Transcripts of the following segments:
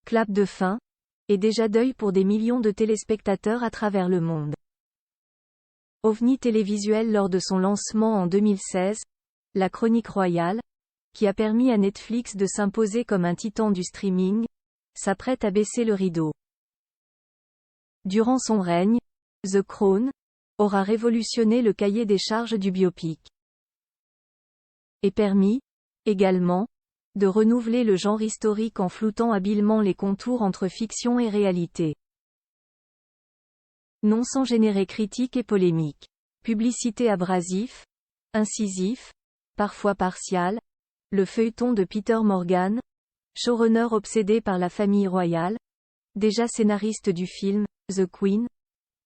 clap de fin, et déjà deuil pour des millions de téléspectateurs à travers le monde. OVNI télévisuel lors de son lancement en 2016, La Chronique Royale, qui a permis à Netflix de s'imposer comme un titan du streaming, s'apprête à baisser le rideau. Durant son règne, The Crown aura révolutionné le cahier des charges du biopic. Et permis, également, de renouveler le genre historique en floutant habilement les contours entre fiction et réalité. Non sans générer critiques et polémiques. Publicité abrasif, incisif, parfois partial, le feuilleton de Peter Morgan, showrunner obsédé par la famille royale, déjà scénariste du film, The Queen,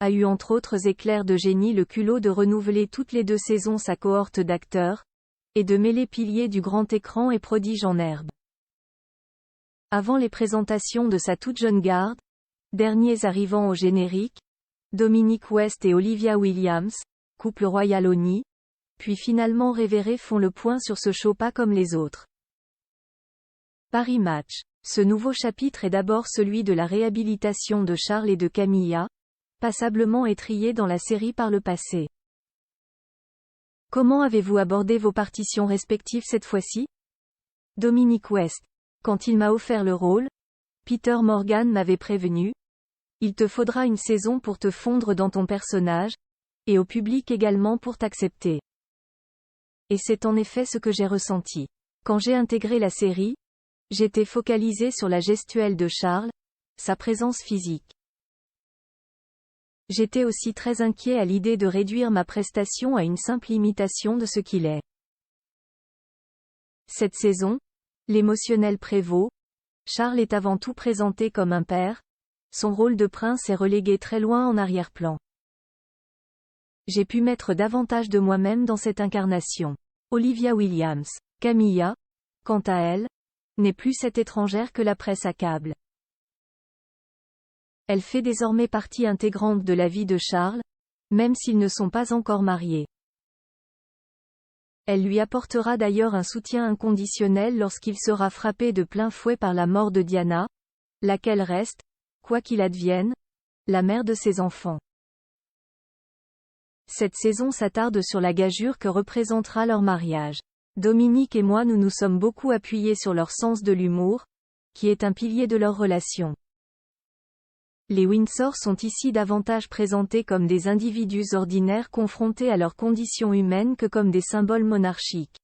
a eu entre autres éclairs de génie le culot de renouveler toutes les 2 saisons sa cohorte d'acteurs, et de mêler piliers du grand écran et prodiges en herbe. Avant les présentations de sa toute jeune garde, derniers arrivant au générique, Dominic West et Olivia Williams, couple royal ONI, puis finalement révérés font le point sur ce show pas comme les autres. Paris Match. Ce nouveau chapitre est d'abord celui de la réhabilitation de Charles et de Camilla, passablement étrillés dans la série par le passé. Comment avez-vous abordé vos partitions respectives cette fois-ci? Dominic West. Quand il m'a offert le rôle, Peter Morgan m'avait prévenu. Il te faudra une saison pour te fondre dans ton personnage, et au public également pour t'accepter. Et c'est en effet ce que j'ai ressenti. Quand j'ai intégré la série, j'étais focalisé sur la gestuelle de Charles, sa présence physique. J'étais aussi très inquiet à l'idée de réduire ma prestation à une simple imitation de ce qu'il est. Cette saison, l'émotionnel prévaut. Charles est avant tout présenté comme un père. Son rôle de prince est relégué très loin en arrière-plan. J'ai pu mettre davantage de moi-même dans cette incarnation. Olivia Williams. Camilla, quant à elle, n'est plus cette étrangère que la presse accable. Elle fait désormais partie intégrante de la vie de Charles, même s'ils ne sont pas encore mariés. Elle lui apportera d'ailleurs un soutien inconditionnel lorsqu'il sera frappé de plein fouet par la mort de Diana, laquelle reste, quoi qu'il advienne, la mère de ses enfants. Cette saison s'attarde sur la gageure que représentera leur mariage. Dominique et moi nous sommes beaucoup appuyés sur leur sens de l'humour, qui est un pilier de leur relation. Les Windsor sont ici davantage présentés comme des individus ordinaires confrontés à leurs conditions humaines que comme des symboles monarchiques.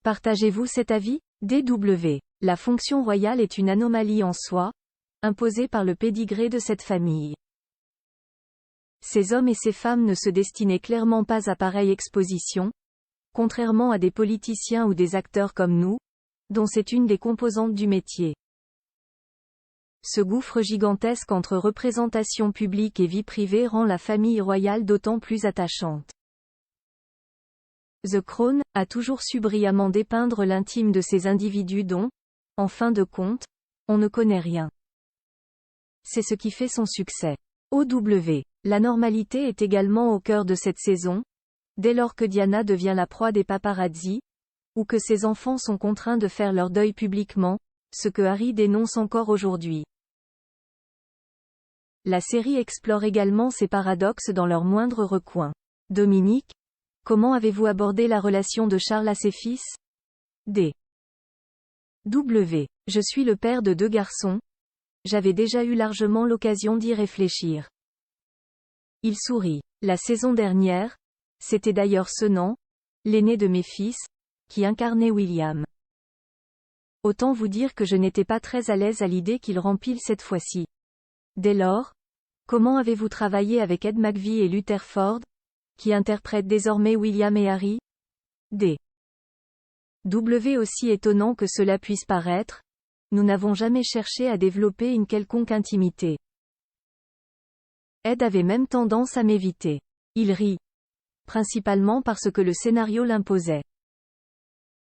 Partagez-vous cet avis? DW. La fonction royale est une anomalie en soi, imposée par le pédigré de cette famille. Ces hommes et ces femmes ne se destinaient clairement pas à pareille exposition, contrairement à des politiciens ou des acteurs comme nous, dont c'est une des composantes du métier. Ce gouffre gigantesque entre représentation publique et vie privée rend la famille royale d'autant plus attachante. The Crown a toujours su brillamment dépeindre l'intime de ces individus dont, en fin de compte, on ne connaît rien. C'est ce qui fait son succès. OW. La normalité est également au cœur de cette saison, dès lors que Diana devient la proie des paparazzi, ou que ses enfants sont contraints de faire leur deuil publiquement, ce que Harry dénonce encore aujourd'hui. La série explore également ces paradoxes dans leurs moindres recoins. Dominique, comment avez-vous abordé la relation de Charles à ses fils? D. W. Je suis le père de 2 garçons. J'avais déjà eu largement l'occasion d'y réfléchir. Il sourit. La saison dernière, c'était d'ailleurs Senan, l'aîné de mes fils, qui incarnait William. Autant vous dire que je n'étais pas très à l'aise à l'idée qu'il rempile cette fois-ci. Dès lors, comment avez-vous travaillé avec Ed McVie et Luther Ford, qui interprètent désormais William et Harry? D. W. Aussi étonnant que cela puisse paraître, nous n'avons jamais cherché à développer une quelconque intimité. Ed avait même tendance à m'éviter. Il rit. Principalement parce que le scénario l'imposait.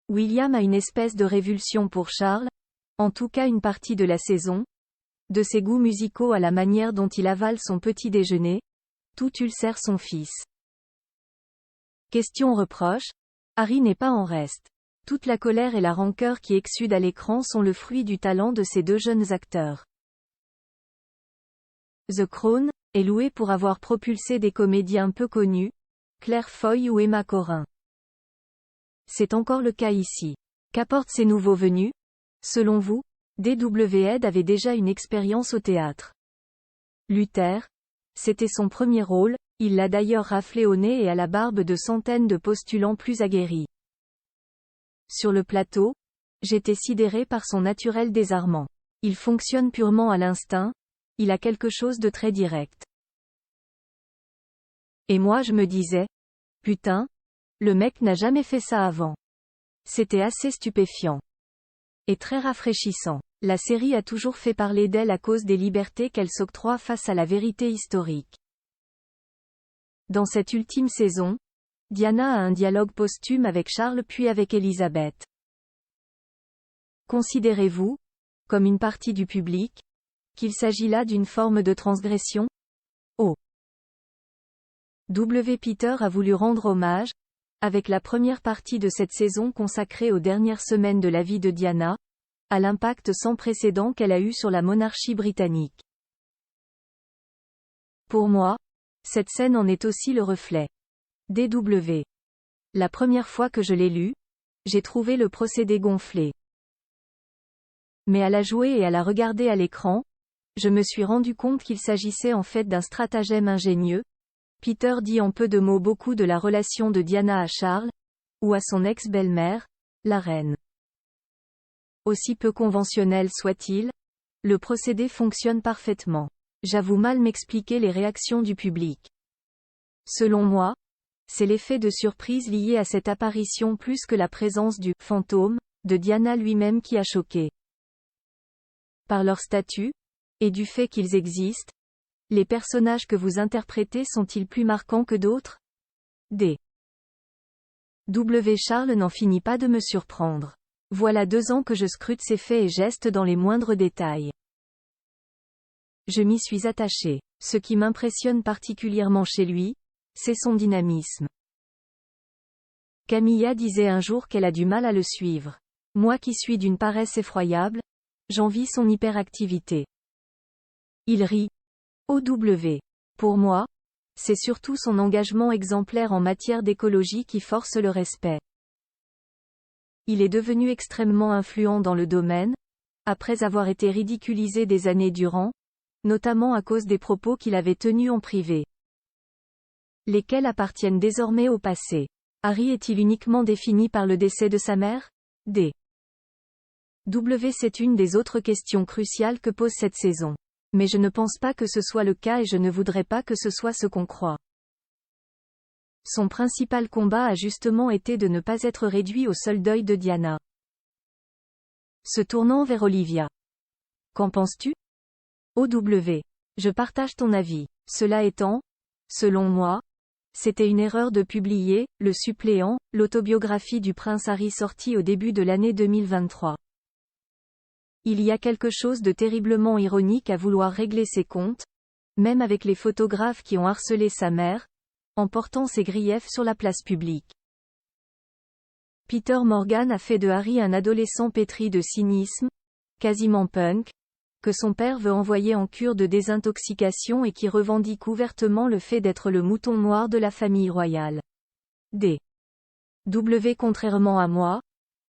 William a une espèce de révulsion pour Charles, en tout cas une partie de la saison, de ses goûts musicaux à la manière dont il avale son petit déjeuner, tout ulcère son fils. Question reproche, Harry n'est pas en reste. Toute la colère et la rancœur qui exsudent à l'écran sont le fruit du talent de ces deux jeunes acteurs. The Crown est loué pour avoir propulsé des comédiens peu connus, Claire Foy ou Emma Corrin. C'est encore le cas ici. Qu'apportent ces nouveaux venus? Selon vous, D.W. Ed avait déjà une expérience au théâtre. Luther, c'était son premier rôle, il l'a d'ailleurs raflé au nez et à la barbe de centaines de postulants plus aguerris. Sur le plateau, j'étais sidéré par son naturel désarmant. Il fonctionne purement à l'instinct, il a quelque chose de très direct. Et moi je me disais, putain, le mec n'a jamais fait ça avant. C'était assez stupéfiant. Et très rafraîchissant. La série a toujours fait parler d'elle à cause des libertés qu'elle s'octroie face à la vérité historique. Dans cette ultime saison, Diana a un dialogue posthume avec Charles puis avec Elisabeth. Considérez-vous, comme une partie du public, qu'il s'agit là d'une forme de transgression? Oh. W. Peter a voulu rendre hommage, avec la première partie de cette saison consacrée aux dernières semaines de la vie de Diana, à l'impact sans précédent qu'elle a eu sur la monarchie britannique. Pour moi, cette scène en est aussi le reflet. D.W. La première fois que je l'ai lu, j'ai trouvé le procédé gonflé. Mais à la jouer et à la regarder à l'écran, je me suis rendu compte qu'il s'agissait en fait d'un stratagème ingénieux. Peter dit en peu de mots beaucoup de la relation de Diana à Charles, ou à son ex-belle-mère, la reine. Aussi peu conventionnel soit-il, le procédé fonctionne parfaitement. J'avoue mal m'expliquer les réactions du public. Selon moi, c'est l'effet de surprise lié à cette apparition plus que la présence du « fantôme » de Diana lui-même qui a choqué. Par leur statut, et du fait qu'ils existent, les personnages que vous interprétez sont-ils plus marquants que d'autres? D. W. Charles n'en finit pas de me surprendre. Voilà 2 ans que je scrute ses faits et gestes dans les moindres détails. Je m'y suis attaché. Ce qui m'impressionne particulièrement chez lui, c'est son dynamisme. Camilla disait un jour qu'elle a du mal à le suivre. Moi qui suis d'une paresse effroyable, j'envie son hyperactivité. Il rit. OW. Pour moi, c'est surtout son engagement exemplaire en matière d'écologie qui force le respect. Il est devenu extrêmement influent dans le domaine, après avoir été ridiculisé des années durant, notamment à cause des propos qu'il avait tenus en privé. Lesquels appartiennent désormais au passé. Harry est-il uniquement défini par le décès de sa mère? D. W. C'est une des autres questions cruciales que pose cette saison. Mais je ne pense pas que ce soit le cas et je ne voudrais pas que ce soit ce qu'on croit. Son principal combat a justement été de ne pas être réduit au seul deuil de Diana. Se tournant vers Olivia. Qu'en penses-tu? OW. Je partage ton avis. Cela étant, selon moi, c'était une erreur de publier « Le suppléant », l'autobiographie du prince Harry sortie au début de l'année 2023. Il y a quelque chose de terriblement ironique à vouloir régler ses comptes, même avec les photographes qui ont harcelé sa mère, en portant ses griefs sur la place publique. Peter Morgan a fait de Harry un adolescent pétri de cynisme, quasiment punk, que son père veut envoyer en cure de désintoxication et qui revendique ouvertement le fait d'être le mouton noir de la famille royale. D. W. Contrairement à moi,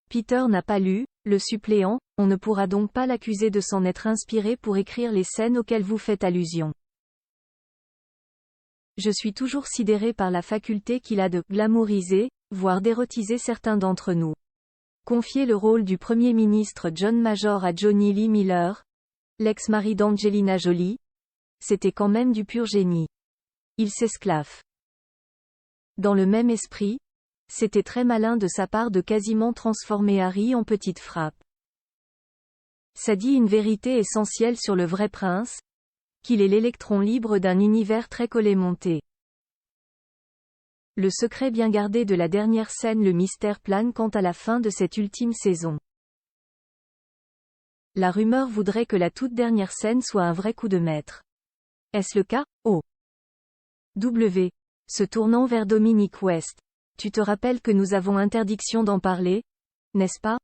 Peter n'a pas lu « Le suppléant », on ne pourra donc pas l'accuser de s'en être inspiré pour écrire les scènes auxquelles vous faites allusion. Je suis toujours sidéré par la faculté qu'il a de « glamouriser », voire d'érotiser certains d'entre nous. Confier le rôle du Premier ministre John Major à Johnny Lee Miller, l'ex-mari d'Angelina Jolie, c'était quand même du pur génie. Il s'esclaffe. Dans le même esprit, c'était très malin de sa part de quasiment transformer Harry en petite frappe. Ça dit une vérité essentielle sur le vrai prince, qu'il est l'électron libre d'un univers très collé-monté. Le secret bien gardé de la dernière scène, le mystère plane quant à la fin de cette ultime saison. La rumeur voudrait que la toute dernière scène soit un vrai coup de maître. Est-ce le cas? Oh. W. Se tournant vers Dominic West. Tu te rappelles que nous avons interdiction d'en parler? n'est-ce pas?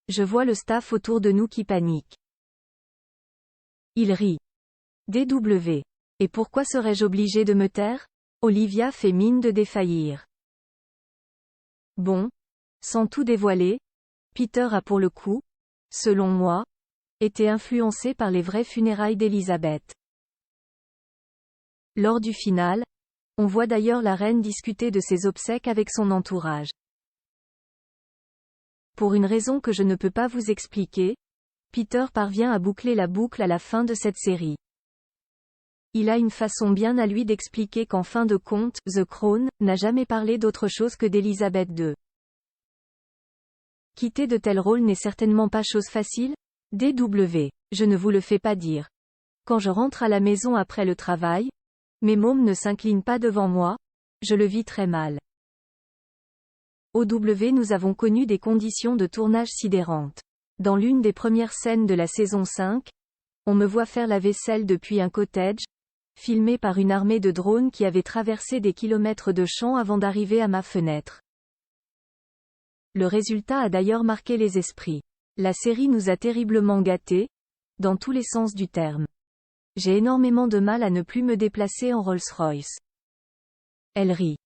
Je vois le staff autour de nous qui panique. Il rit. DW. Et pourquoi serais-je obligé de me taire? Olivia fait mine de défaillir. Bon. Sans tout dévoiler, Peter a pour le coup, selon moi, été influencé par les vraies funérailles d'Elizabeth. Lors du final, on voit d'ailleurs la reine discuter de ses obsèques avec son entourage. Pour une raison que je ne peux pas vous expliquer, Peter parvient à boucler la boucle à la fin de cette série. Il a une façon bien à lui d'expliquer qu'en fin de compte, The Crown n'a jamais parlé d'autre chose que d'Elizabeth II. Quitter de tels rôles n'est certainement pas chose facile. DW. Je ne vous le fais pas dire. Quand je rentre à la maison après le travail, mes mômes ne s'inclinent pas devant moi, je le vis très mal. OW. Nous avons connu des conditions de tournage sidérantes. Dans l'une des premières scènes de la saison 5, on me voit faire la vaisselle depuis un cottage, filmé par une armée de drones qui avait traversé des kilomètres de champs avant d'arriver à ma fenêtre. Le résultat a d'ailleurs marqué les esprits. La série nous a terriblement gâtés, dans tous les sens du terme. J'ai énormément de mal à ne plus me déplacer en Rolls-Royce. Elle rit.